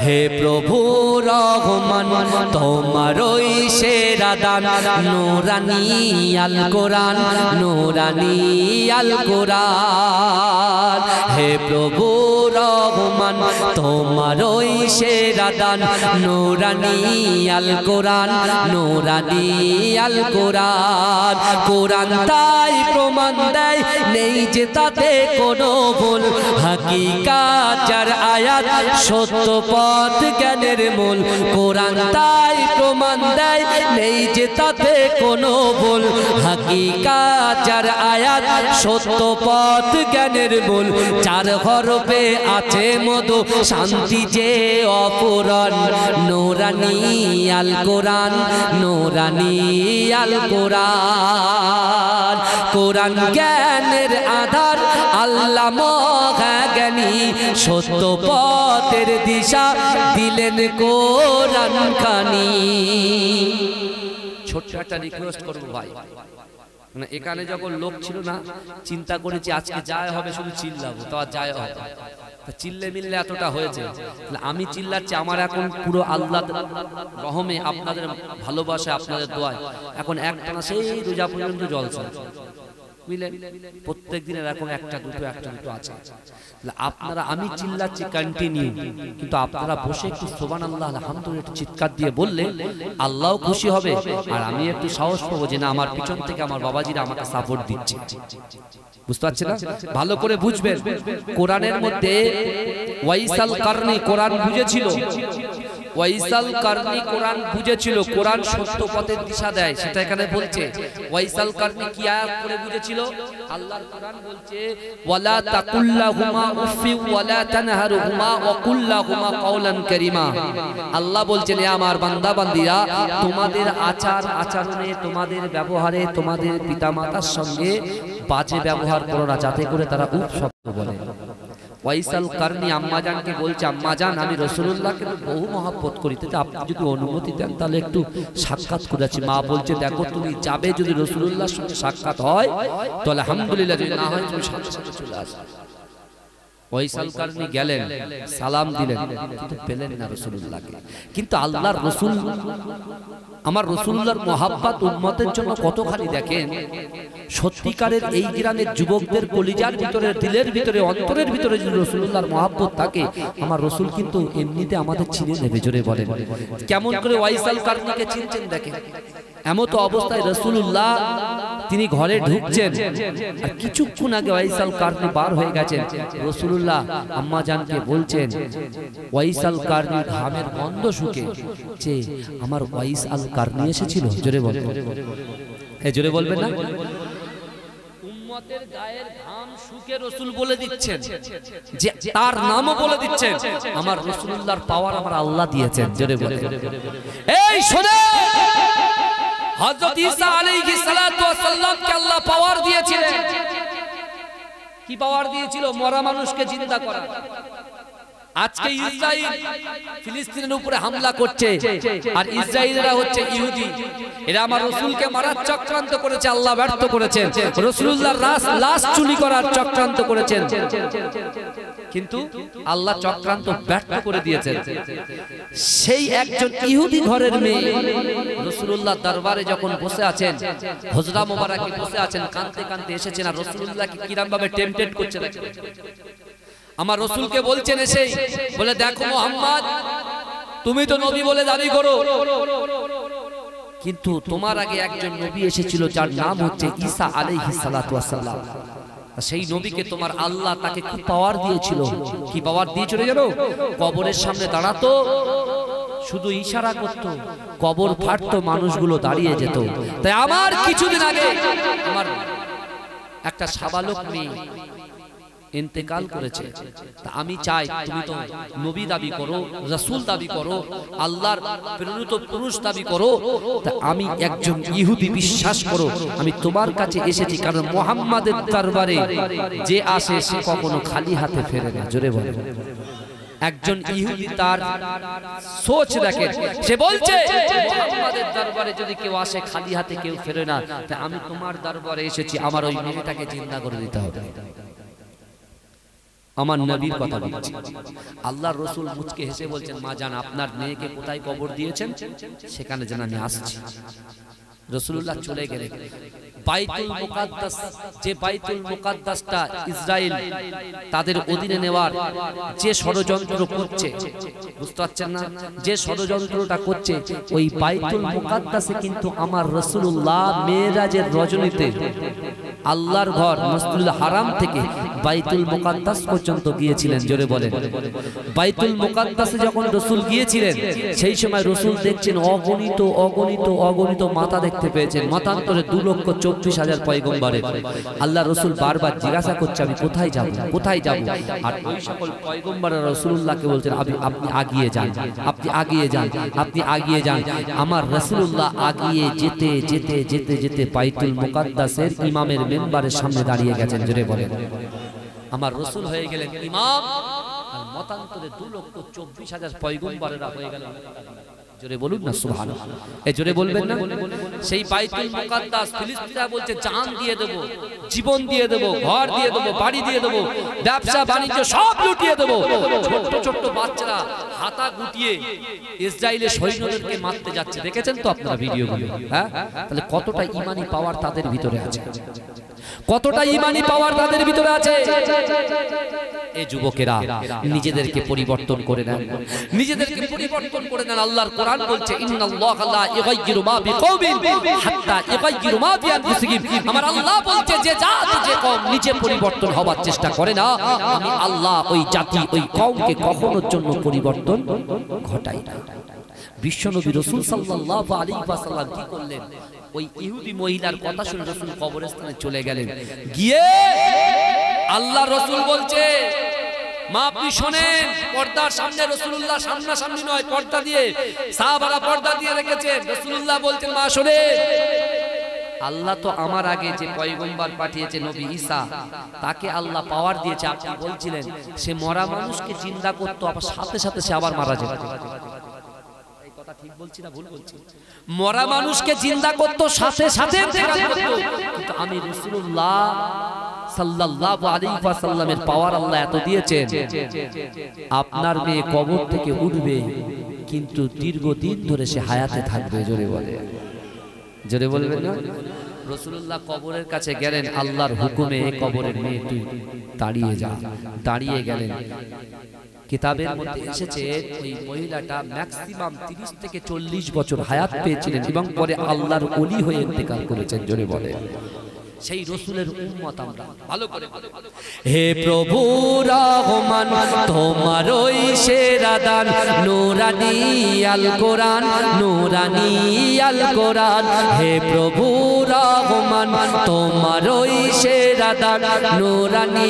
হে প্রভু রহমান তোমারই সেরা দান নূরানী আল কোরআন নূরানী আল কোরআন হে প্রভু রহমান তোমারই সেরা দান নূরানী আল কোরআন নূরানী আল কোরআন কোরআন তাই প্রমাণ দেয় নেই যে তাতে কোনো ভুল হাকিকাত যার আয়াত সত্য পথ জ্ঞানের মূল কোরআন তাই প্রমাণ দেয় নেই যে তাতে কোনো ভুল হাকিকাত যার আয়াত সত্য পথ জ্ঞানের মূল চার হরফে আছে মধু শান্তি যে অপূরণ নূরানী আল কোরআন নূরানী আল কোরআন কোরআন জ্ঞানের আধার আল্লাহ মহাজ্ঞানী সত্য পথের দিশা দিলেন কোরআন খানি। ছোট্ট একটা রিকোয়েস্ট করবো ভাই, মানে এখানে যখন লোক ছিল না চিন্তা করেছি আজকে যায় হবে শুধু চিল্লাবো, তো আর যায় হবে চিল্লে মিললে এতটা হয়েছে। আমি চিল্লাচ্ছি আমার এখন পুরো আল্লাহ রহমে আপনাদের ভালোবাসা আপনাদের দোয়ায় এখন একটানা সেই রোজা পর্যন্ত জলসা বুঝলেন, প্রত্যেক দিনের এখন একটা দুটো আছে। আপনারা আমি চিল্লাচ্ছি কন্টিনিউ, কিন্তু আপনারা বসে একটু সুবহানাল্লাহ আলহামদুলিল্লাহ একটু চিৎকার দিয়ে বললে আল্লাহও খুশি হবে আর আমি একটু সাহস পাবো যে না আমার পিছন থেকে আমার বাবাজিরা আমাকে সাপোর্ট দিচ্ছে। বুঝতে পারছেন না? ভালো করে বুঝবেন কোরআনের মধ্যে ওয়াইসাল কারনি কোরআন বুঝেছিল, ওয়াইসাল কারনি কোরআন বুঝেছিল, কোরআন সত্য পথের দিশা দেয় সেটা এখানে বলছে। ওয়াইসাল কারনি কি আয়াত করে বুঝেছিল? আল্লাহর কোরআন বলছে ওয়ালা তাকুল্লাহুমা উফি ওয়ালা তানহারুহুমা ওয়া কুল্লাহুমা কাওলান কারীমা। আল্লাহ বলছেন এ আমার বান্দা বান্দীরা তোমাদের আচার আচরণে তোমাদের ব্যবহারে তোমাদের পিতামাতার সঙ্গে বাজে ব্যবহার করো না যাতে করে তারা উফ শব্দ বলে। ওয়াইসাল কারনি আম্মাজানকে বলছে আম্মাজান আমি রাসূলুল্লাহকে বহু মহব্বত করি, তো আপনি যদি অনুমতি দেন তাহলে একটু সাক্ষাৎ করেছি। মা বলছে দেখো তুমি যাবে যদি রাসূলুল্লাহর সঙ্গে সাক্ষাৎ হয় তো আলহামদুলিল্লাহ, যদি না হয় তুমি সাথে সাথে চলে আসবে। ওয়াইসাল কারনি গেলেন সালাম দিলেন কিন্তু পেলেন না রাসূলুল্লাহকে। কিন্তু আল্লাহর রাসূল আমার রাসূলুল্লাহর মহব্বত উম্মতের জন্য কতখানি দেখেন। সত্যিকারের এই গ্রামের যুবকদের কলিজার ভিতরে দিলের ভিতরে অন্তরের ভিতরে যদি রাসূলুল্লাহর মহব্বত থাকে আমার রাসূল কিন্তু এমনিতে আমাদের চিনে নেবে। জোরে বলেন কেমন করে ওয়াইসাল কারনিকে চিনছেন দেখেন। এমন তো অবস্থায় রাসূলুল্লাহ তিনি ঘরে ঢুকছেন আর কিছুক্ষণ আগে ওয়াইসাল কারনি বার হয়ে গেছেন। রাসূলুল্লাহ আম্মা জানকে বলছেন ওয়াইসাল কারনি ঘামের গন্ধ শুকে যে আমার ওয়াইসাল কারনি এসেছিল। জোরে বলবেন, হ্যাঁ জোরে বলবেন না? উম্মতের গায়ের ঘাম শুকে রাসূল বলে দিচ্ছেন যে তার নামও বলে দিচ্ছেন আমার রাসূলুল্লাহর পাওয়ার আমার আল্লাহ দিয়েছেন। জোরে বলেন এই শুনে হযরত ঈসা আলাইহিস সালাতু ওয়াস সালাম কে আল্লাহ পাওয়ার দিয়েছিলেন। কি পাওয়ার দিয়েছিল? মরা মানুষকে জিন্দা করা। আজকে ইসরাইল ফিলিস্তিনের উপরে হামলা করছে আর ইসরায়েলিরা হচ্ছে ইহুদি, এরা আমার রাসূলকে মারার চক্রান্ত করেছে, আল্লাহ ব্যর্থ করেছেন। রাসূলুল্লাহর লাশ চুরি করার চক্রান্ত করেছেন কিন্তু আল্লাহ চক্রান্ত ব্যর্থ করে দিয়েছেন। সেই একজন ইহুদি ঘরের মেয়ে রাসূলুল্লাহর দরবারে যখন বসে আছেন, হুজরা মোবারকে বসে আছেন, কাঁদতে কাঁদতে এসেছেন আর রাসূলুল্লাহকে কিরকম ভাবে টেম্পটেড করছেন। আমার রাসূলকে বলছেন এসে বলে দেখো মুহাম্মদ তুমি তো নবী বলে দাবি করো, কিন্তু তোমার আগে একজন নবী এসেছিল যার নাম হচ্ছে ঈসা আলাইহিস সালাতু ওয়াস সালাম। সেই নবীকে তোমার আল্লাহ তাকে খুব পাওয়ার দিয়েছিল। কি পাওয়ার দিয়েছিল জানো? কবরের সামনে দাঁড়াতো, শুধু ইশারা করতো, কবর ফাটতো, মানুষগুলো দাঁড়িয়ে যেত। তাই আমার কিছুদিন আগে আমার একটা সাবালক মেয়ে ইন্তেকাল করেছে। তা আমি চাই তুমি তো নবী দাবি করো, রাসূল দাবি করো, আল্লাহর প্রেরিত পুরুষ দাবি করো, তা আমি একজন ইহুদি বিশ্বাস করো আমি তোমার কাছে এসেছি, কারণ মুহাম্মাদের দরবারে যে আসে সে কখনো খালি হাতে ফেরে না। জোরে বলো। একজন ইহুদি তার সোচ দেখেন, সে বলছে মুহাম্মাদের দরবারে যদি কেউ আসে খালি হাতে কেউ ফেরে না, তা আমি তোমার দরবারে এসেছি আমার ওই মেয়েটাকে জিন্দা করে দিতে হবে। আমার নবীর কথা বলছি। আল্লাহর রাসূল মুচকে হেসে বলছেন, মা জান আপনার মেয়েকে কোথায় কবর দিয়েছেন সেখানে যেন আমি আসছি। রাসূলুল্লাহ চলে গেলেন বাইতুল মুকাদ্দাস, যে বাইতুল মুকাদ্দাসটা ইসরাইল তাদের অধীনে নেওয়ার যে ষড়যন্ত্র করছে, বুঝতে পারছেন না, যে ষড়যন্ত্রটা করছে, ওই বাইতুল মুকাদ্দাসে কিন্তু আমার রাসূলুল্লাহ মেরাজের রজনীতে আল্লাহর ঘর মসজিদুল হারাম থেকে বাইতুল মুকাদ্দাস পর্যন্ত গিয়েছিলেন। জোরে বলেন। বাইতুল মুকাদ্দাসে যখন রাসূল গিয়েছিলেন সেই সময় রাসূল দেখছেন অগণিত অগণিত অগণিত মাথা দেখতে পেয়েছেন, মাথান্তরে 2,24,000 পয়গম্বরের। আল্লাহ রাসূল বারবার জিজ্ঞাসা করছে আমি কোথায় যাব, কোথায় যাব? আর ওই সকল পয়গম্বররা রাসূলুল্লাহকে বলছেন আপনি আগিয়ে যান, আপনি আগিয়ে যান, আপনি আগিয়ে যান। আমার রাসূলুল্লাহ আগিয়ে যেতে যেতে যেতে যেতে বাইতুল মুকাদ্দাসের ইমামের মেম্বারের সামনে দাঁড়িয়ে গেছেন। জোরে বলেন। আমার রাসূল হয়ে গেলেন ইমাম, আর মতান্তরে 2,24,000 পয়গম্বরেরা হয়ে গেল। জোরে বলুন না সুবহানাল্লাহ। এই জোরে বলবেন না? সেই বাইতুল মুকাদ্দাস ফিলিস্তিনিরা বলছে জান দিয়ে দেব, জীবন দিয়ে দেব, ঘর দিয়ে দেব, বাড়ি দিয়ে দেব, ব্যবসা বাণিজ্য সব লুটিয়ে দেব। ছোট ছোট বাচ্চারা হাতা গুটিয়ে ইসরায়েলের সৈন্যদেরকে মারতে যাচ্ছে, দেখেছেন তো আপনারা ভিডিওগুলো? হ্যাঁ, তাহলে কতটা ঈমানি পাওয়ার তাদের ভিতরে আছে, কতটা ঈমানি পাওয়ার তাদের ভিতরে আছে। এই যুবকেরা নিজেদেরকে পরিবর্তন করে নেন, নিজেদেরকে পরিবর্তন করে নেন। আল্লাহর কোরআন বলছে ইন্নাল্লাহা লা ইগাইয়িরু মা বিকওমিন হাত্তা ইগাইয়িরু মা বিআনফুসিহিম। আমার আল্লাহ বলছে যে জাত যে কওম নিজে পরিবর্তন হওয়ার চেষ্টা করে না, আমি আল্লাহ ওই জাতি ওই কওমকে কখনোর জন্য পরিবর্তন ঘটাই না। বিশ্বনবী রাসূল সাল্লাল্লাহু আলাইহি ওয়াসাল্লাম কি করলেন? ওই ইহুদি মহিলার কথা শুনে রাসূল কবরস্থানে চলে গেলেন। গিয়ে আল্লাহ রাসূল বলছে মা আপনি শোনেন, পর্দার সামনে রাসূলুল্লাহ সামনাসামনি নয়, পর্দা দিয়ে সাহাবারা পর্দা দিয়ে রেখেছেন। রাসূলুল্লাহ বলছেন মা শোনেন, আল্লাহ তো আমার আগে যে পয়গম্বর পাঠিয়েছে নবী ঈসা, তাকে আল্লাহ পাওয়ার দিয়েছে। আপনি বলছিলেন সে মরা মানুষকে জিন্দা করতে, আবার সাথে সাথে সে আবার মারা যেত। ঠিক বলছি না ভুল বলছি? মরা মানুষকে জিন্দা করত, সাথে সাথে ইন্তেকাল করত। কিন্তু আমি রাসূলুল্লাহ সাল্লাল্লাহু আলাইহি ওয়াসাল্লামের পাওয়ার আল্লাহ এত দিয়েছেন, আপনার মেয়ে কবর থেকে উঠবে কিন্তু দীর্ঘদিন ধরে সে হায়াতে থাকবে। জোরে বলে, জোরে বলবেন না? রাসূলুল্লাহ কবরের কাছে গেলেন, আল্লাহর হুকুমে কবরের মেয়ে তুই দাঁড়িয়ে যা। দাঁড়িয়ে গেলেন। কিতাবের মধ্যে এসেছে ওই মহিলাটা ম্যাক্সিমাম 30 থেকে 40 বছর হায়াত পেয়েছিলেন এবং পরে আল্লাহর ওলি হয়ে ইন্তেকাল করেছেন। জোরে বলে। সেই রাসূলের উম্মত আমরা। ভালো করে হে প্রভু রহমান তোমার ওই সেরা দান, নূরানী আল কোরআন, নূরানী আল কোরআন। হে প্রভু রহমান তোমার ওই সেরা দান, নূরানী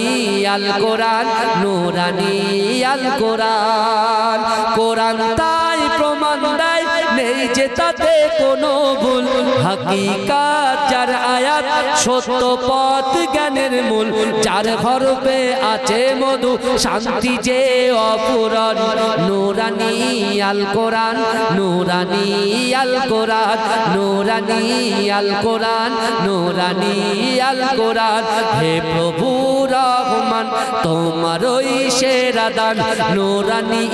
আল কোরআন, নূরানী আল কোরআন। কোরআন তাই প্রমাণ দেয় নেই যে তাতে কোনো ভুল, হাকিকাত যার আয়াত সত্য পথ জ্ঞানের মূল, যার হরফে আছে মধু শান্তি যে অপূরণ। নূরানী আল কোরআন, নূরানী আল কোরআন, নূরানী আল কোরআন, নূরানী আল কোরআন। হে প্রভু রহমান তোমার ওই সেরা দান, নূরানী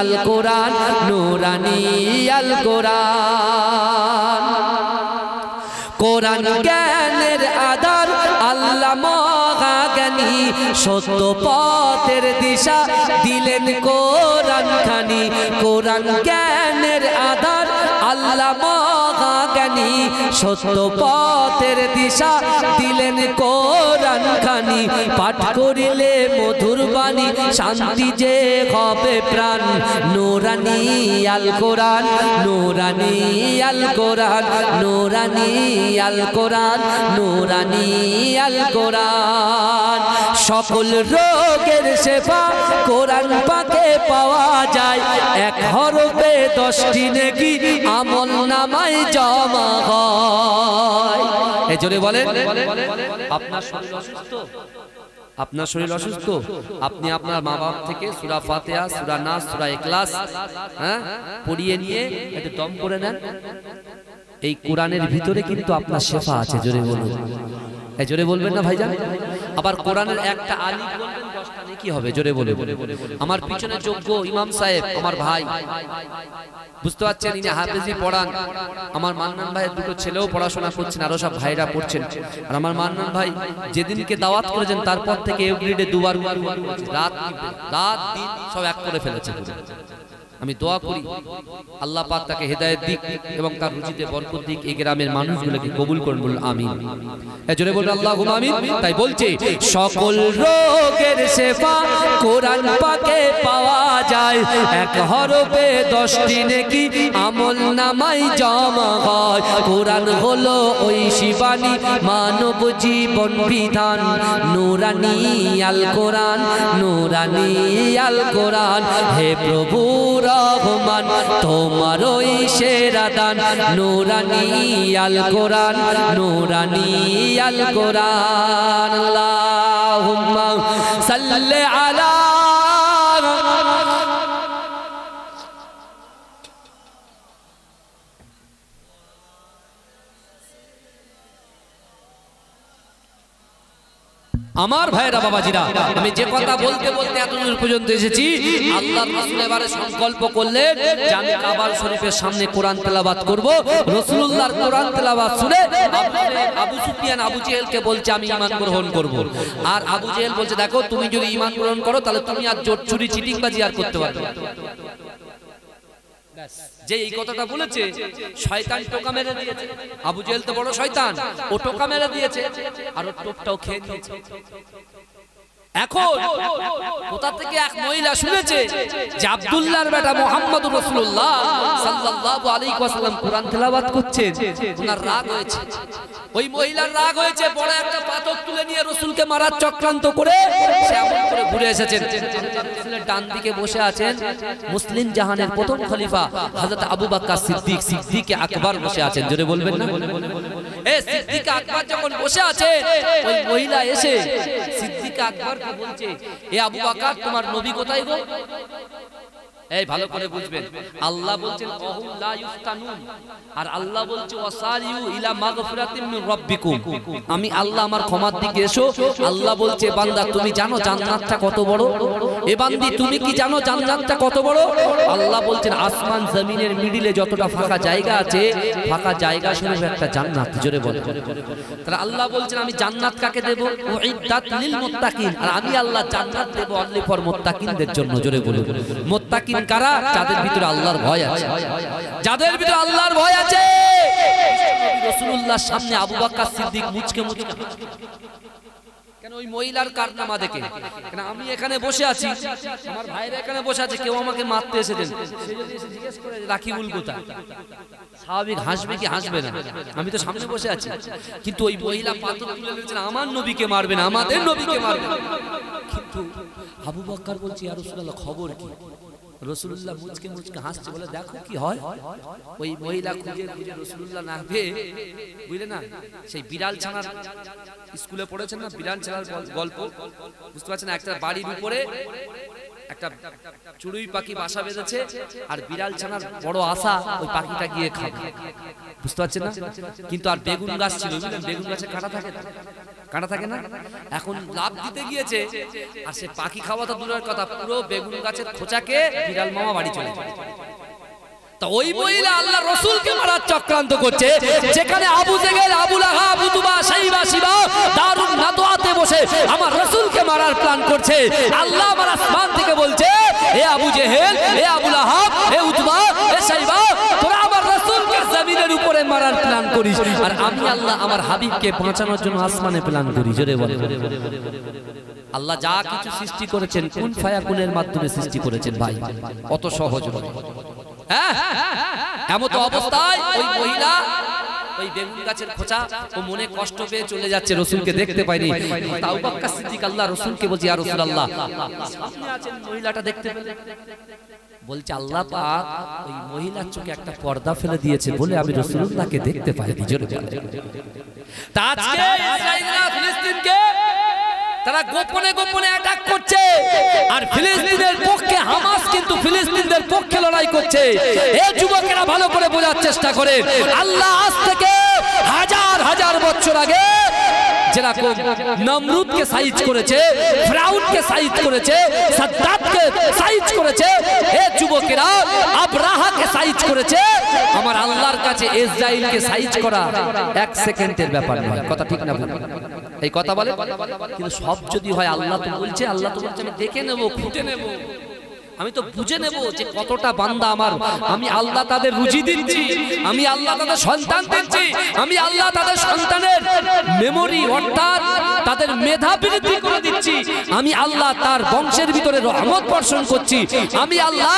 আল কোরআন, নূরানী আল কোরআন। কোরআন জ্ঞানের আধার, আল্লাহ মহাজ্ঞানী, সত্য পথের দিশা দিলেন কোরআন খানি। কোরআন জ্ঞানের আধার, আল্লাহ মহাজ্ঞানী, সত্য পথের দিশা দিলেন কোরআন খানি। পাঠ করিলে মধুর বাণী শান্তি যে হবে প্রাণ। নূরানী আল কোরআন, নূরানী আল কোরআন, নূরানী আল কোরআন, নূরানী আল কোরআন। সকল রোগের সেবা কোরআন পাকে পাওয়া যায়, এক হরফে 10টি নেকি আমল নামায় জমা হয়। এই জোরে বলেন। আপনার শরীর অসুস্থ, আপনার শরীর অসুস্থ, আপনি আপনার মা বাপ থেকে সূরা ফাতিহা, সূরা নাস, সূরা ইখলাস পড়িয়ে নিয়ে একটু দম করে নেন। এই কোরআনের ভিতরে কিন্তু আপনার শেফা আছে। জোরে বলুন। এই জোরে বলবেন না ভাইজান? আবার কোরআনের একটা আলিফ বলবেন 10টা কি হবে জোরে বলে। আমার পিছনে যোগ্য ইমাম সাহেব আমার ভাই, বুঝতে পারছেন, ইনি হাফেজি পড়ান। আমার মান্নান ভাইয়ের দুটো ছেলেও পড়াশোনা করছেন, আরো সব ভাইরা পড়ছেন। আর আমার মান্নান ভাই যেদিনকে দাওয়াত করেছেন তারপর থেকে এভরিডে দুবার রাত দিন সব এক করে ফেলেছে। আমি দোয়া করি আল্লাহ পাক তাকে হেদায়েত দিক এবং তার রুজিতে বরকত দিক, এই গ্রামের মানুষগুলোকে কবুল করুন, বলুন আমিন। জোরে বলুন আল্লাহুম্মা আমিন। তাই বলছে সকল রোগের শেফা কোরআন পাকে পাওয়া যায়, এক হরফে 10টি নেকি আমল নামায় জমা হয়। কোরআন হলো ওই শিবানী মানব জীবন বিধান, নূরানী আল কোরআন, নূরানী আল কোরআন। হে প্রভু রহমান তোমার ওই সেরা দান, নূরানী আল কোরআন, নূরানী আল কোরআন। আল্লাহুম্মা সাল্লি আলা আমার ভাইরা বাবাজিরা, আমি যে কথা বলতে বলতে এতদূর পর্যন্ত এসেছি, আল্লাহর রাসূল এবারে সংকল্প করলেন যে আমি কাবা শরীফের সামনে কোরআন তেলাওয়াত করব। রাসূলুল্লাহর কোরআন তেলাওয়াত শুনে আবু সুফিয়ান আবু জেহেলকে বলছে আমি ঈমান গ্রহণ করব। আর আবু জেহেল বলছে দেখো তুমি যদি ঈমান গ্রহণ করো তাহলে তুমি আর জোর চুরি চিটিংবাজি আর করতে পারবে না। যে এই কথাটা বলেছে শয়তান টোকা মেরে দিয়েছে। আবু জেহেল তো বড় শয়তান, ও টোকা মেরে দিয়েছে আর ওর টোপটাও খেয়ে নিয়েছে। এখন কোথা থেকে এক মহিলা শুনেছে যে আব্দুল্লাহর বেটা মুহাম্মদুর রাসূলুল্লাহ সাল্লাল্লাহু আলাইহি ওয়াসাল্লাম কোরআন তেলাওয়াত করছেন। ওনার রাগ হয়েছে, ওই মহিলার রাগ হয়েছে, বড় একটা পাথর তুলে নিয়ে রাসূলকে মারার চক্রান্ত করে সে এমন করে ঘুরে এসেছেন। রাসূলের ডান দিকে বসে আছেন মুসলিম জাহানের প্রথম খলিফা হযরত আবু বকর সিদ্দিক, সিদ্দিকে আকবর বসে আছেন। জোরে বলবেন না? এই সিদ্দিক আকবর যখন বসে আছে, ওই মহিলা এসে সিদ্দিক আকবর বলছে এ আবু বকর তোমার নবী কোথায় গো? এই ভালো করে বুঝবেন, আল্লাহ বলছেন ওহুম লা ইফতানুন, আর আল্লাহ বলছে ওয়াসারিউ ইলা মাগফিরাতিন মির রাব্বিকুম, আমি আল্লাহ আমার ক্ষমার দিকে এসো। আল্লাহ বলছে বান্দা তুমি জানো জান্নাতটা কত বড়? এ বান্দি তুমি কি জানো জান্নাতটা কত বড়? আল্লাহ বলছেন আসমান জমিনের মিডিলে যতটা ফাঁকা জায়গা আছে, ফাঁকা জায়গা স্বরূপ একটা জান্নাত। জোরে বল। তাহলে আল্লাহ বলছেন আমি জান্নাত কাকে দেব? উইদ্দাত লিল মুত্তাকিন, আর আমি আল্লাহ জান্নাত দেব অনলি ফর মুত্তাকিনদের জন্য। জোরে বলুন মুত্তাকিন কারা? যাদের ভিতরে আল্লাহর ভয় আছে, যাদের ভিতরে আল্লাহর ভয় আছে। রাসূলুল্লাহর সামনে আবু বকর সিদ্দিক মুচকে মুচকে কেন? ওই মহিলার কারনামা দেখে। কেন আমি এখানে বসে আছি, আমার ভাইরা এখানে বসে আছে, কেউ আমাকে মারতে এসেছেন, সে যদি এসে জিজ্ঞেস করে রাকিবুল কোথায়, স্বাভাবিক হাসবে কি হাসবে না? আমি তো সামনে বসে আছি, কিন্তু ওই মহিলা পাথর তুলে নিয়েছেন আমার নবীকে মারবেন, আমাদের নবীকে মারবেন। কিন্তু আবু বকর বলছে ইয়া রাসূলুল্লাহ খবর কি? রাসূলুল্লাহ মুচকে মুচকে হাসছে, বলে দেখো কি হয়। ওই মহিলা খুঁজে খুঁজে রাসূলুল্লাহ না পেয়ে, বুঝলে না, সেই বিড়াল ছানার স্কুলে পড়েছেন না, বিড়াল ছানার গল্প বুঝতে পারছেন? একটা বাড়ির উপরে একটা চড়ুই পাখি বাসা বেঁধেছে, আর বিড়াল ছানার বড় আশা ওই পাখিটা গিয়ে খাবে, বুঝতে পারছেন না? কিন্তু আর বেগুন গাছ ছিল, বুঝলেন, বেগুন গাছে কাঁটা থাকে, কাঁটা থাকে না? এখন লাভ দিতে গিয়েছে, আর সে পাখি খাওয়া তো দূরের কথা, পুরো বেগুন গাছের খোঁচাকে বিড়াল মামা বাড়ি চলে যায়। তা ওই মহিলা আল্লাহ রাসূলকে মারার চক্রান্ত করছে, যেখানে আবু জেহেল, আবু লাহাব, উতবা, শাইবা, শিবা দারুন নাদওয়াতে বসে আমার রাসূলকে মারার প্ল্যান করছে। আল্লাহ আমার আসমান থেকে বলছে হে আবু জেহেল, হে আবু লাহাব, হে উতবা, হে শাইবা, তোরা আমার রাসূলকে জমিনের উপরে মারার প্ল্যান করিস, আর আমি আল্লাহ আমার হাবিবকে বাঁচানোর জন্য আসমানে প্ল্যান করি। জোরে বলে। আল্লাহ যা কিছু সৃষ্টি করেছেন কুন ফায়াকুনের মাধ্যমে সৃষ্টি করেছেন ভাই, অত সহজ নয়। এমতো অবস্থায় ওই মহিলা ওই বেগুন গাছের খোঁচা, ও মনে কষ্ট পেয়ে চলে যাচ্ছে, রাসূলকে দেখতে পায়নি। আবু বকর সিদ্দিক আল্লাহ রাসূলকে বলছে ইয়া রাসূলুল্লাহ, সামনে আছেন মহিলাটা দেখতে পেলে, বলছে আল্লাহ পাক ওই মহিলার চোখে একটা পর্দা ফেলে দিয়েছে বলে আমি রাসূলুল্লাহকে দেখতে পাইনি। জোরে বলে। তা আজকে ইসরায়েলরা ফিলিস্তিনকে তারা গোপনে গোপনে অ্যাটাক করছে, আর ফিলিস্তিনের পক্ষে হামাস কিন্তু ফিলিস্তিনদের পক্ষে লড়াই করছে। এই যুবকেরা ভালো করে বোঝার চেষ্টা করে, আল্লাহ আজ থেকে হাজার হাজার বছর আগে যেরকম নমরুদকে সাইজ করেছে, ফিরাউনকে সাইজ করেছে, সাদ্দাতকে সাইজ করেছে, হে যুবকেরা আবরাহাকে সাইজ করেছে, আমার আল্লাহর কাছে ইসরাইলকে সাইজ করা 1 সেকেন্ডের ব্যাপার নয়। কথা ঠিক না ভুল? এই কথা বলে, কিন্তু সব যদি হয় আল্লাহ তো বলছে, আল্লাহ তো বলছে আমি দেখে নেব, খুঁজে নেব, আমি তো বুঝে নেব যে কতটা বান্দা আমার, আমি আল্লাহ তাদের রুজি দিচ্ছি, আমি আল্লাহ তাদের সন্তান দিচ্ছি, আমি আল্লাহ তাদের সন্তানের মেমোরি অর্থাৎ তাদের মেধা বৃদ্ধি করে দিচ্ছি, আমি আল্লাহ তার বংশের ভিতরে রহমত বর্ষণ করছি, আমি আল্লাহ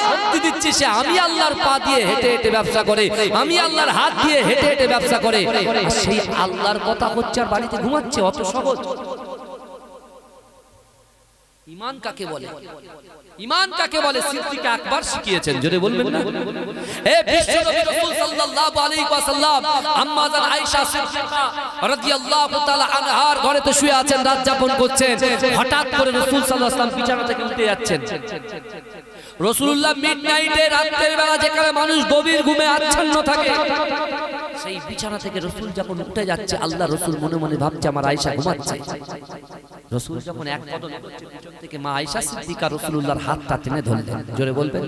শক্তি দিচ্ছি, সে আমি আল্লাহর পা দিয়ে হেঁটে হেঁটে ব্যবসা করে, আমি আল্লাহর হাত দিয়ে হেঁটে হেঁটে ব্যবসা করে, সেই আল্লাহর কথা হচ্ছে আর বাড়িতে ঘুমাচ্ছে, অত সহজ। ঈমান কাকে বলে? ঈমান কাকে বলে? সিদ্দিক আকবর শিখিয়েছেন, জোরে বলবেন না? এ বিশ্বনবী রাসূল সাল্লাল্লাহু আলাইহি ওয়াসাল্লাম আম্মা জান আয়েশা সিদ্দিকা রাদিয়াল্লাহু তাআলা আনহার ঘরেতে শুয়ে আছেন, রাত যাপন করছেন, হঠাৎ করে রাসূল সাল্লাল্লাহু আলাইহি ওয়াসাল্লাম বিছানা থেকে উঠে যাচ্ছেন। রাসূলুল্লাহ মিডনাইটে, রাতের বেলা যেখানে মানুষ গভীর ঘুমে আচ্ছন্ন থাকে, সেই বিছানা থেকে রাসূল যখন উঠে যাচ্ছে, আল্লাহ রাসূল মনে মনে ভাবছে আমার আয়েশা ঘুমাচ্ছে। রাসূল যখন এক কদম এগোচ্ছে, পিছন থেকে মা আয়েশা সিদ্দিকা রাসূলুল্লাহর হাতটা টেনে ধরলেন, জোরে বলবেন।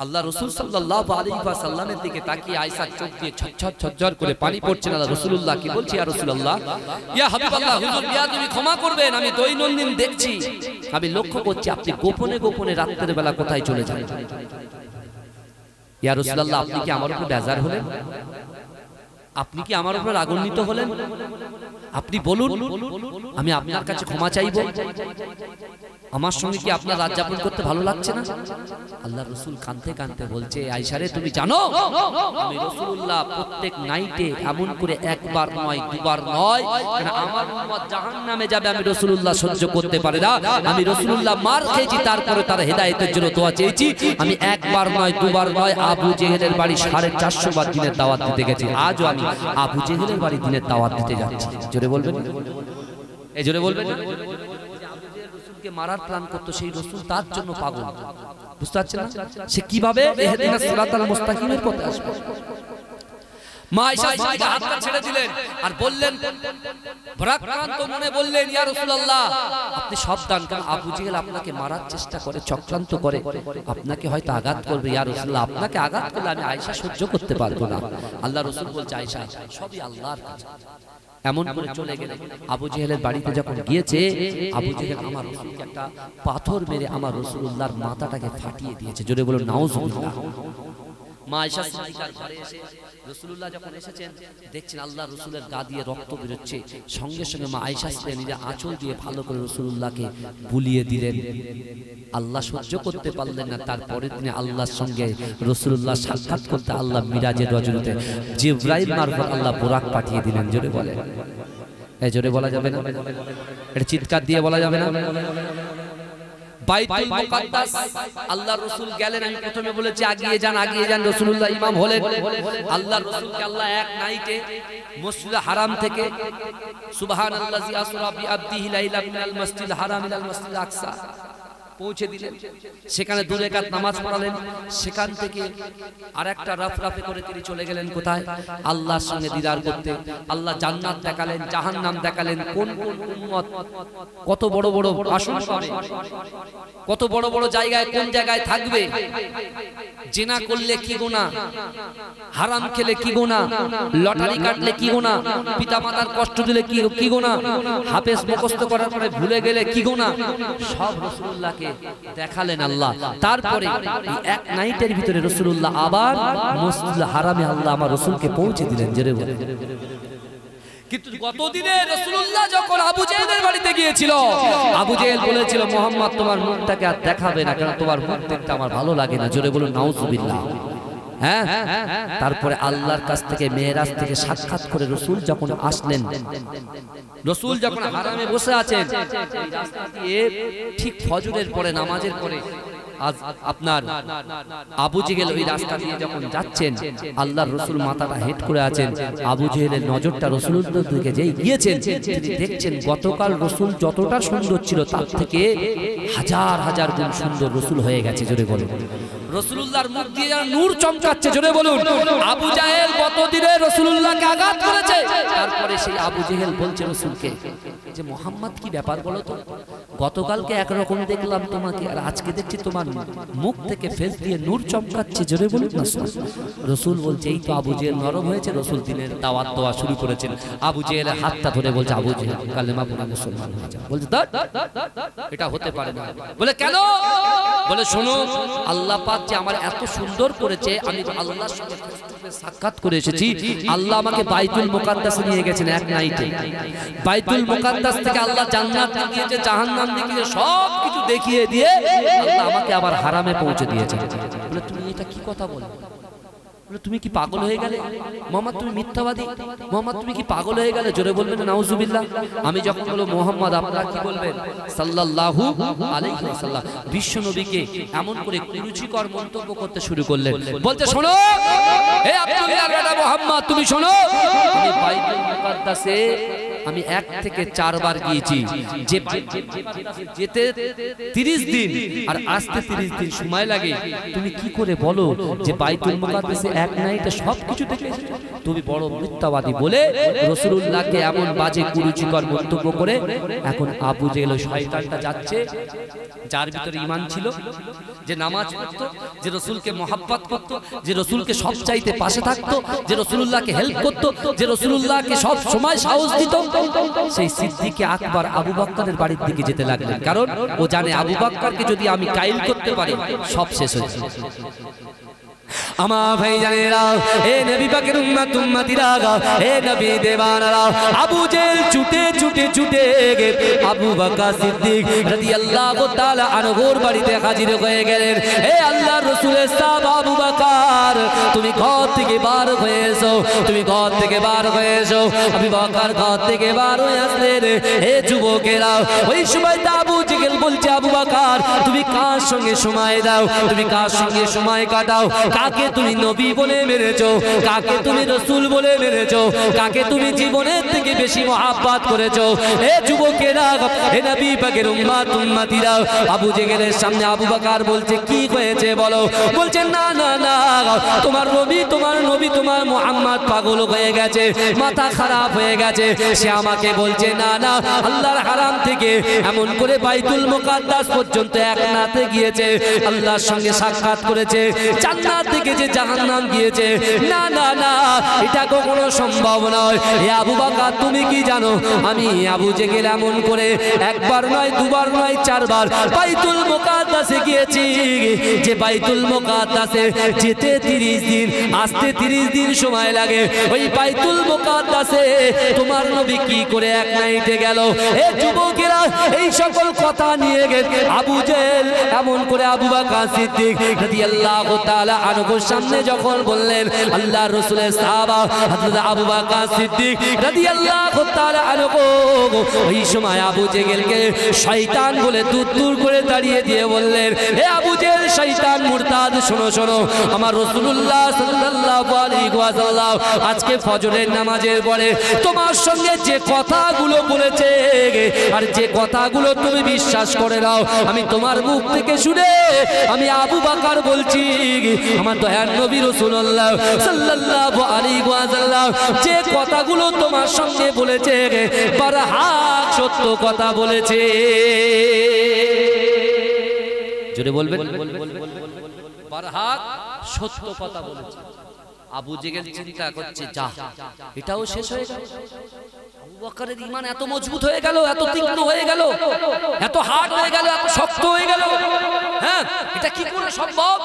আল্লাহ রাসূল সাল্লাল্লাহু আলাইহি ওয়াসাল্লামের দিকে তাকিয়ে আয়েশার চোখ দিয়ে ছটছট ছটছট করে পানি পড়ছে। না রাসূলুল্লাহ কি বলছি, ইয়া রাসূলুল্লাহ, ইয়া হাবিবাল্লাহ, হুজুর ইয়া তুমি ক্ষমা করবেন, আমি দৈনন্দিন দেখছি, আমি লক্ষ্য করছি আপনি গোপনে গোপনে রাতের বেলা কোথায় চলে যান। ইয়া রাসূলুল্লাহ, আপনি কি আমার উপর বেজার হলেন? আপনি কি আমার উপর রাগান্বিত হলেন? আপনি বলুন, আমি আপনার কাছে ক্ষমা চাইব। আমার সঙ্গে কি আপনার রাত যাপন করতে ভালো লাগছে না? আল্লাহ রাসূল কাঁদতে কাঁদতে বলছে, আয়েশা রে তুমি জানো আমি রাসূলুল্লাহ প্রত্যেক নাইটে এমন করে একবার নয় দুবার নয়, কারণ আমার উম্মত জাহান্নামে যাবে, আমি রাসূলুল্লাহ সহ্য করতে পারি না, আমি রাসূলুল্লাহ মার খেয়েছি, তারপরে তার হেদায়েতের জন্য দোয়া চেয়েছি, আমি একবার নয় দুবার নয় আবু জেহেলের বাড়ি 450 বার দিনের দাওয়াত দিতে গেছি, আজও আমি আবু জেহেলের বাড়ি দিনের দাওয়াত দিতে যাচ্ছি। জোরে বলবেন, এই জোরে বলবেন। কে মারার প্ল্যান করতো সেই রাসূল তার জন্য পাগল, বুঝতে পারছেন না সে কিভাবে ইহদিনাস সিরাতাল মুস্তাকিমের পথে আসবে। মা আয়েশা সিদ্দিকা হাতটা ছেড়ে দিলেন আর বললেন, ভরাক্রান্ত মনে বললেন, ইয়া রাসূলুল্লাহ আপনি সাবধান, কারণ আবু জেহেল আপনাকে মারার চেষ্টা করে, চক্রান্ত করে, আপনাকে হয়তো আঘাত করবে। ইয়া রাসূলুল্লাহ আপনাকে আঘাত করলে আমি আয়েশা সহ্য করতে পারবো না। আল্লাহ রাসূল বলছে, আয়েশা সবই আল্লাহর কাছে। এমন করে চলে গেলেন। আবু জেহেলের বাড়িতে যখন গিয়েছে, আবু জেহেল আমার রাসূলকে একটা পাথর মেরে আমার রাসূলুল্লাহর মাথাটাকে ফাটিয়ে দিয়েছে। জোরে বলুন নাউজুবিল্লাহ। মা আয়েশা সিদ্দিকার ঘরে এসে রাসূলুল্লাহ যখন এসেছেন, দেখছেন আল্লাহ রাসূলের গা দিয়ে রক্ত বেরোচ্ছে, সঙ্গে সঙ্গে মা আয়েশা সিদ্দিকা নিজে আঁচল দিয়ে ভালো করে রাসূলুল্লাহকে বুলিয়ে দিলেন। আল্লাহ সহ্য করতে পারলেন না, তারপরের দিনে আল্লাহর সঙ্গে রাসূলুল্লাহ সাক্ষাৎ করতে আল্লাহ মিরাজের রজনীতে জিবরাইল মারফত আল্লাহ বুরাক পাঠিয়ে দিলেন। জোরে বলেন, এই জোরে বলা যাবে না, এটা চিৎকার দিয়ে বলা যাবে না। বাইতুল মুকাদ্দাস আল্লাহর রাসূল গেলেন, আমি প্রথমে বলেছি আগিয়ে যান রাসূলুল্লাহ ইমাম হলেন। আল্লাহর রাসূলকে আল্লাহ এক নাইটে মসজিদে হারাম থেকে সুবহানাল্লাযী আসরা বিআবদিহি লাইলাম মিনাল মাসজিদিল হারাম ইলাল মাসজিদিল আকসা পৌঁছে দিলেন। সেখানে 2 রাকাত নামাজ পড়ালেন। সেখান থেকে আরেকটা রাফরাফে করে তিনি চলে গেলেন কোথায়? আল্লাহর সঙ্গে দিদার করতে। আল্লাহ জান্নাত দেখালেন, জাহান্নাম দেখালেন, কোন কোন উম্মত কত বড় বড় আসন পাবে, কত বড় বড় জায়গায় কোন জায়গায় থাকবে, জিনা করলে কি গুনাহ, হারাম খেলে কি গুনাহ, লটারি কাটলে কি গুনাহ, পিতামাতার কষ্ট দিলে কি গুনাহ, হাফেজ মুখস্থ করার পরে ভুলে গেলে কি গুনাহ, সব রাসূলুল্লাহকে দেখালেন আল্লাহ। তারপরে এই এক নাইটের ভিতরে রাসূলুল্লাহ আবার মসজিদুল হারামে আল্লাহ আমার রাসূলকে পৌঁছে দিলেন। জোরে বলে। কিন্তু গতদিনে রাসূলুল্লাহ যখন আবু জেহেলের বাড়িতে গিয়েছিল, আবু জেহেল বলেছিল, মুহাম্মদ তোমার মুখটাকে আর দেখাবে না, কারণ তোমার মুখ দেখতে আমার ভালো লাগে না। জোরে বলুন নাউজুবিল্লাহ। হ্যাঁ, তারপরে আল্লাহর কাছ থেকে মেরাজ থেকে সাক্ষাৎ করে রাসূল যখন আসলেন, রাসূল যখন হারামে বসে আছেন, এই রাস্তা দিয়ে ঠিক ফজরের পরে নামাজের পরে আজ আপনার আবু জেহেল ওই রাস্তা দিয়ে যখন যাচ্ছেন, আল্লাহর রাসূল মাথাটা হেট করে আছেন, আবু জেহেলের নজরটা রাসূলুল্লাহর দিকে যেই গিয়েছেন, তিনি দেখছেন গতকাল রাসূল যতটা সুন্দর ছিল তার থেকে হাজার হাজার গুণ সুন্দর রাসূল হয়ে গেছে। জোরে বলুন রাসূলুল্লাহর মুখ দিয়ে যেন নূর চমকাচ্ছে। জোরে বলুন। আবু জেহেল কতদিনে রাসূলুল্লাহকে আঘাত করেছে, তারপরে সেই আবু জেহেল বলছে রাসূলকে যে মুহাম্মদ কি ব্যাপার বলো তো, গতকালকে একরকম দেখলাম তোমাকে, আর আজকে দেখছি তোমার মুখ থেকে ফেস দিয়ে নূর চমকাচ্ছে। জোরে বলুন না। রাসূল বলছে এই তো আবু জেহেল নরম হয়েছে, রাসূল দিনের দাওয়াত দেওয়া শুরু করেছেন। আবু জেহেলের হাতটা ধরে বলছে আবু জেহেল কালেমা পড়ে মুসলমান হয়ে যাও। বলছে এটা হতে পারে না। বলে কেন? বলে শোনো, আল্লাহ পাক যে আমার এত সুন্দর করেছে, আমি আল্লাহর সঙ্গে সাক্ষাৎ করে এসেছি। আল্লাহ আমাকে বাইতুল মুকাদ্দাসে নিয়ে গেছেন এক নাইটে। বাইতুল মুকাদ্দাস থেকে আল্লাহ জান্নাত দেখিয়েছে, জাহান্নাম দেখিয়েছে, সব কিছু দেখিয়ে দিয়ে আল্লাহ আমাকে আবার হারামে পৌঁছে দিয়েছে। বলে তুমি এটা কি কথা বলো? তুমি কি পাগল হয়ে গেলে মোহাম্মদ? তুমি মিথ্যাবাদী মোহাম্মদ, তুমি কি পাগল হয়ে গেলে? জোরে বলবেন না নাউজুবিল্লাহ। আমি যখন বলবো মোহাম্মদ, আপনারা কি বলবেন? সাল্লাল্লাহু আলাইহি ওয়াসাল্লাম। বিশ্ব নবীকে এমন করে কুরুচিকর মন্তব্য করতে শুরু করলেন। বলতে শোনো হে আব্দুল্লাহর বেটা মোহাম্মদ, তুমি শোনো, আমি বাইতুল মুকাদ্দাসে আমি 1 থেকে 4 বার গিয়েছি। যে যেতে 30 দিন আর আসতে 30 দিন সময় লাগে, তুমি কি করে বলো যে বাইতুল মুকাদ্দাসে এক নাইটে সবকিছু দেখে এসেছো? তুমি বড় মিথ্যাবাদী বলে রাসূলুল্লাহকে এমন বাজে কুরুচিকর মন্তব্য করে এখন আবু জেহেল শয়তানটা যাচ্ছে, যার ভিতরে ঈমান ছিল, যে নামাজ পড়তো, যে রাসূলকে মহব্বত করতো, যে রাসূলকে সব চাইতে পাশে থাকতো, যে রাসূলুল্লাহকে হেল্প করতো, যে রাসূলুল্লাহকে সব সময় সাহস দিত, সেই সিদ্দিকে আকবর আবু বকরের বাড়ির দিকে যেতে লাগলেন। কারণ ও জানে আবু বকরকে যদি আমি কাইল করতে পারি সব শেষ হয়ে যাবে। আমার ভাই জানেরা, এ নবী পাকের উম্মত উম্মতিরা, এ নবী দেওয়ানারা, আবু জেহেল ছুটে ছুটে ছুটে আবু বকর সিদ্দিক রাদিয়াল্লাহু তাআলা আনহুর বাড়িতে হাজির হয়ে গেলেন। হে আল্লাহর রাসূলের সাহাবা আবু বকর, তুমি ঘর থেকে বার হয়ে এসো, তুমি ঘর থেকে বার হয়ে এসো। আবু বকর ঘর থেকে বার হয়ে আসলেন। হে যুবকেরা, ওই সময় আবু জেহেল বলছে আবু বকর, তুমি কার সঙ্গে সময় দাও, তুমি কার সঙ্গে সময় কাটাও, কাকে তুমি নবী বলে মেরেছো, কাকে তুমি রাসূল বলে মেরেছো, কাকে তুমি জীবনের থেকে বেশি মহব্বত করেছো? হে যুবকেরা, হে নবী পাকের উম্মত উম্মতিরা, আবু জেহেলের সামনে আবু বকর বলছে কি হয়েছে বলো? বলছে না না না, তোমার নবী তোমার মুহাম্মদ পাগল হয়ে গেছে, মাথা খারাপ হয়ে গেছে। সে আমাকে বলছে না না, আল্লাহর হারাম থেকে এমন করে বাইতুল মুকাদ্দাস পর্যন্ত এক নাতে গিয়েছে, আল্লাহর সঙ্গে সাক্ষাৎ করেছে, জান্নাত থেকে যে জাহান্নাম গিয়েছে। না না না, এটা কখনো সম্ভব নয়। হে আবু বকর, তুমি কি জানো আমি আবু জেহেল এমন করে একবার নয়, দুবার নয়, 4 বার বাইতুল মুকাদ্দাসে গিয়েছি, যে বাইতুল মুকাদ্দাসে যেতে 30 দিন আসতে 30 দিন সময় লাগে। ওই বাইতুল মুকাদ্দাসে তোমার নবী কি করে এক নাইটে গেল? হে যুবকেরা, এই সকল কথা নিয়ে গেছে আবু জেহেল এমন করে আবু বকর সিদ্দিক রাদিয়াল্লাহু তাআলা আনহুর সামনে যখন বললেন, আল্লাহর রাসূলের সাহাবা হযরত আবু বকর সিদ্দিক রাদিয়াল্লাহু তাআলা আনহু ওই সময় আবু জেহেলকে শয়তান বলে দূর করে দাঁড়িয়ে দিয়ে বললেন, হে আবু জেহেল শয়তান মুরতাদ, শোনো শোনো, আমার রাসূলুল্লাহ সাল্লাল্লাহু আলাইহি ওয়াসাল্লাম আজকে ফজরের নামাজের পরে তোমার সঙ্গে যে কথাগুলো বলেছে আর যে কথাগুলো তুমি বিশ্বাস করে নাও, আমি তোমার মুখ থেকে শুনে আমি আবু বকর বলছি, আমার দয়ার নবী রাসূলুল্লাহ সাল্লাল্লাহু আলাইহি ওয়াসাল্লাম যে কথাগুলো তোমার সঙ্গে বলেছে বারহাক সত্য কথা বলেছে। জোরে বলবেন, বারহাক সত্য কথা বলেছে। আবু জেহেল চিন্তা করছে, যা এটাও শেষ হয়ে গেল। আবু বকরের ঈমান এত মজবুত হয়ে গেল, এত তীক্ষ্ণ হয়ে গেল, এত হার্ড হয়ে গেল, এত শক্ত হয়ে গেল। হ্যাঁ, এটা কি করে সম্ভব?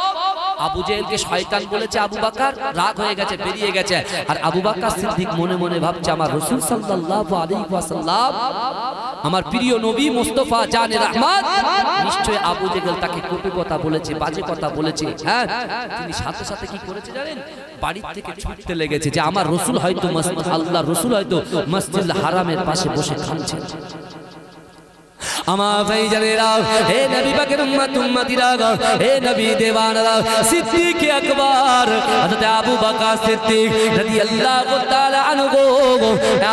আবু জেহেলকে শয়তান বলেছে আবু বকর, রাগ হয়ে গেছে, বেরিয়ে গেছে। আর আবু বকর সিদ্দিক মনে মনে ভাবছে, আমার রাসূল সাল্লাল্লাহু আলাইহি ওয়াসাল্লাম, আমার প্রিয় নবী মুস্তাফা জানে রহমত, নিশ্চয় আবু জেহেল তাকে কটু কথা বলেছে, বাজে কথা বলেছে। হ্যাঁ, তিনি সাথে সাথে কি করেছে জানেন? বাড়ি থেকে ছুটতে লেগেছে যে আমার রাসূল হয়তো আল্লাহর রাসূল হয়তো মসজিদুল হারামের পাশে বসে খাচ্ছেন। আমার ভাইজানেরা, হে নবী পাকের উম্মত উম্মতিরা, হে নবী দেওয়ানরা, সিদ্দিক আকবর হযরত আবু বকর সিদ্দিক রাদিয়াল্লাহু তাআলা আনহু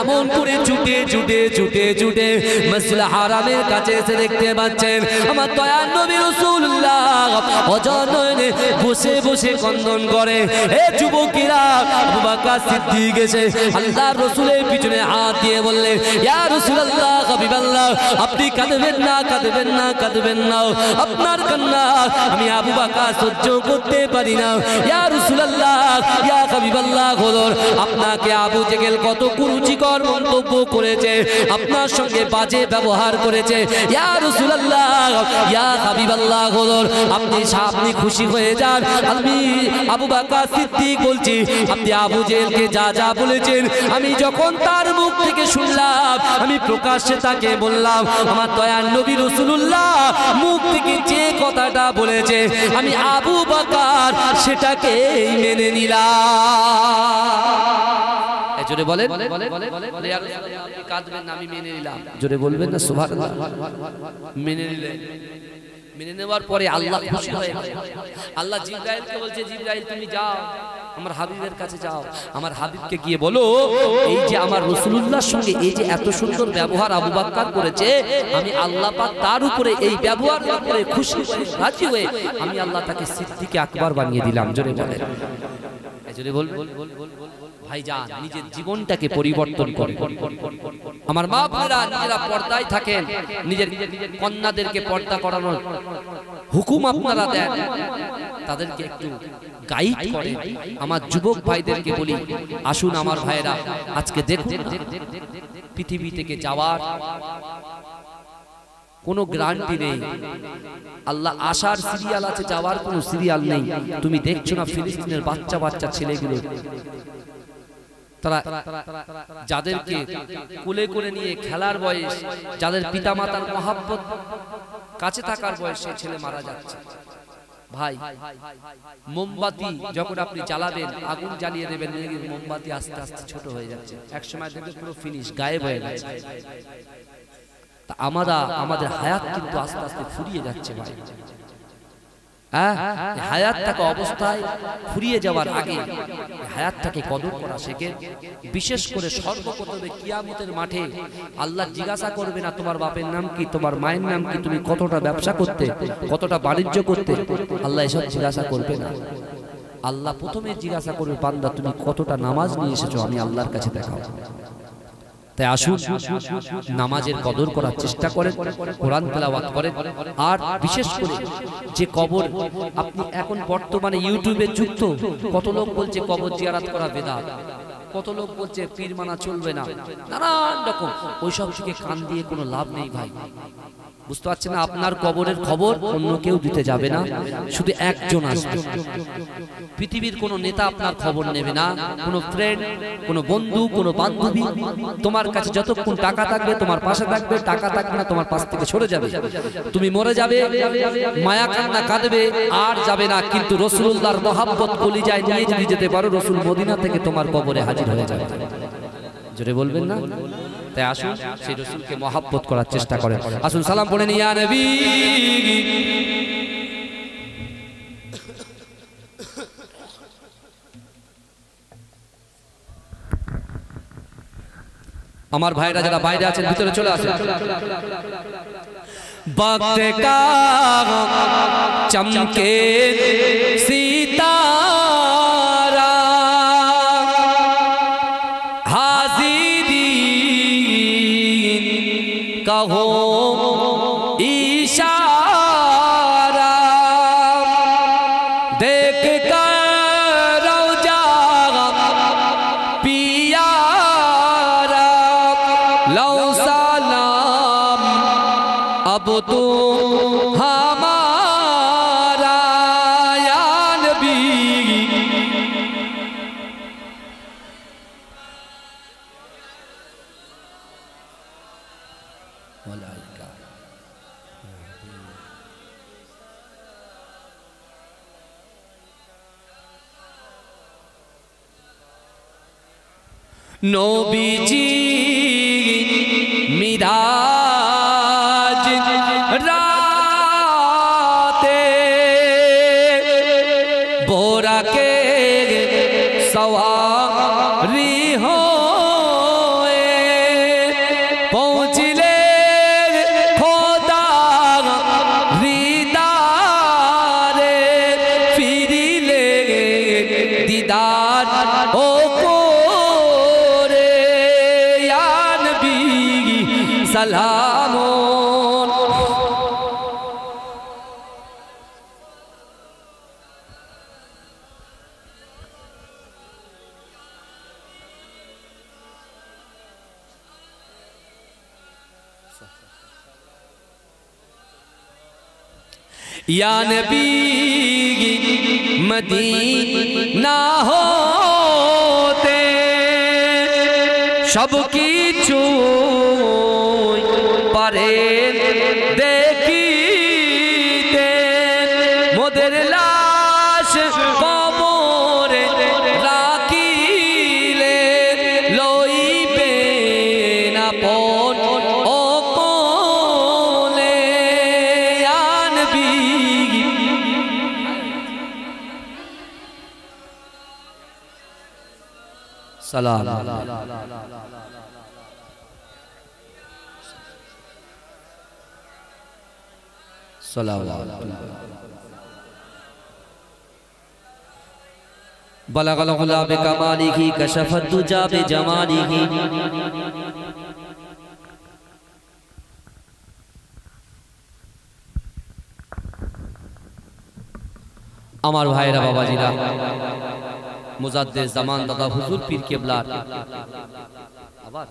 এমন করে ছুটে ছুটে ছুটে ছুটে মসজিদ হারামের কাছে এসে দেখতে পাচ্ছেন আমার দয়ার নবী রাসূলুল্লাহ অজনয়নে বসে বসে ক্রন্দন করে। হে যুবকেরা, আবু বকর সিদ্দিক এসে আল্লাহর রাসূলের পিছনে হাত দিয়ে বললেন, ইয়া রাসূলুল্লাহ, হাবিবাল্লাহ, আপনি কাঁদবেন না, কাঁদবেন না, কাঁদবেন না, আপনার কান্না আমি আবু বকর সহ্য করতে পারি না। ইয়া রাসূলুল্লাহ, ইয়া হাবিবাল্লাহ, হযুর আপনাকে আবু জেহেল কত কুরুচিকর মন্তব্য করেছে, আপনার সঙ্গে বাজে ব্যবহার করেছে। ইয়া রাসূলুল্লাহ, ইয়া হাবিবাল্লাহ, হযুর আপনি খুশি হয়ে যান। আমি আবু বকর সিদ্দিক বলছি, আপনি আবু জেহেলকে যা যা বলেছেন আমি যখন তার মুখ থেকে শুনলাম, আমি প্রকাশ্যে তাকে বললাম, আমার দয়ার নবী রাসূলুল্লাহ মুখ থেকে যে কথাটা বলেছে আমি আবু বকর সেটাকেই মেনে নিলাম। জোরে বলেন, কাঁদবেন না, আমি মেনে নিলাম। জোরে বলবেন না সুবহানাল্লাহ। মেনে নিলেন। মেনে নেওয়ার পরে আল্লাহ খুশি হয়ে গেলেন। আল্লাহ জিবরাইলকে বলছে, জিবরাইল তুমি যাও আমার হাবিবের কাছে যাও, আমার হাবিবকে গিয়ে বলো এই যে আমার রাসূলুল্লাহর সঙ্গে এই যে এত সুন্দর ব্যবহার আবু বকর করেছে, আমি আল্লাহ পাক তার উপরে এই ব্যবহার করে খুশি হয়ে রাজি হয়ে আমি আল্লাহ তাকে সিদ্দিক আকবর বানিয়ে দিলাম। জোরে বলেন, জোরে বলবেন। ভাইজান, নিজের জীবনটাকে পরিবর্তন করে আমার মা বোনেরা নিজেরা পর্দায় থাকেন, নিজের কন্যাদেরকে পর্দা করানোর হুকুম আপনারা দেন, তাদেরকে একটু গাইড করেন। আমার যুবক ভাইদেরকে বলি, আসুন আমার ভাইরা, আজকে দেখুন পৃথিবী থেকে যাওয়ার কোনো গ্যারান্টি নেই। আল্লাহ আসার সিরিয়াল আছে, যাওয়ার কোনো সিরিয়াল নেই। তুমি দেখছো না ফিলিস্তিনের বাচ্চা বাচ্চা ছেলেগুলো, তারা যাদেরকে কোলে করে নিয়ে খেলার বয়স, যাদের পিতামাতার মহাব্বত কাছে থাকার বয়স, সেই ছেলে মারা যাচ্ছে। ভাই, মোমবাতি যখন আপনি জ্বালাবেন, আগুন জ্বালিয়ে দেবেন, মোমবাতি আস্তে আস্তে ছোট হয়ে যাচ্ছে, একসময় দেখবে পুরো ফিনিশ, গায়েব হয়ে গেছে। তা আমাদের হায়াত কিন্তু আস্তে আস্তে ফুরিয়ে যাচ্ছে ভাই। হায়াতটাকে অবস্থায় ফুরিয়ে যাওয়ার আগে হায়াতটাকে কদর করা শেখে। বিশেষ করে সর্বপ্রথমে কিয়ামতের মাঠে আল্লাহ জিজ্ঞাসা করবে না তোমার বাপের নাম কি, তোমার মায়ের নাম কি, তুমি কতটা ব্যবসা করতে, কতটা বাণিজ্য করতে, আল্লাহ এসব জিজ্ঞাসা করবে না। আল্লাহ প্রথমে জিজ্ঞাসা করবে, বান্দা তুমি কতটা নামাজ নিয়ে এসেছো, আমি আল্লাহর কাছে দেখাও। তাই আসুন নামাজের কদর করার চেষ্টা করেন, কোরআন তেলাওয়াত করেন। আর বিশেষ করে যে কবর, আপনি এখন বর্তমানে ইউটিউবে যুক্ত, কত লোক বলছে কবর জিয়ারত করা বেদাত, কত লোক বলছে পীর মানা চলবে না, নানান রকম। ওইসব থেকে কান দিয়ে কোনো লাভ নেই ভাই। বুঝতে পারছেন না? আপনার কবরের খবর অন্য কেউ দিতে যাবে না, শুধু একজন আসবে। পৃথিবীর কোনো নেতা আপনার খবর নেবে না, কোনো ফ্রেন্ড, কোনো বন্ধু, কোনো বান্ধবী। তোমার কাছে যতক্ষণ টাকা থাকবে তোমার পাশে থাকবে, টাকা থাকবে না তোমার পাশ থেকে সরে যাবে। তুমি মরে যাবে, মায়া কান্না কাঁদবে, আর যাবে না। কিন্তু রাসূলুল্লাহর মহব্বত কলিজায় নিয়ে যদি যেতে পারো, রাসূল মদিনা থেকে তোমার কবরে হাজির হয়ে যাবে। জোরে বলবেন না? তাই আসুন সেই রাসূলকে মহব্বত করার চেষ্টা করেন। আসুন সালাম পড়ে ইয়া নবী। আমার ভাইরা যারা বাইরে আছেন ভিতরে চলে আসেন। वक्त का चमके सितारा हाज़िरीन कहो इशारा देख कर रौजा पियारा लो सलाम अब तो हमारा या नबी। नबीजी मिराज बोरा के सवारी हो पहुँचले खोदा दीदारे फिरिले दीदार ओ कोरे या नबी सलामो या नबी मदीना होते सब किछु परे देखीते मोদের লাশ কবরে রাখিলে লইবেন আপন ও কোলে ইয়া নবী সালাম बलगल गुला बिकमालिही कशफत दुजा बिजमालिही আমার ভাইরা বাবাজিরা মুজাদ্দিদ জামান দাদা হুজুর পীর কেবলা আবার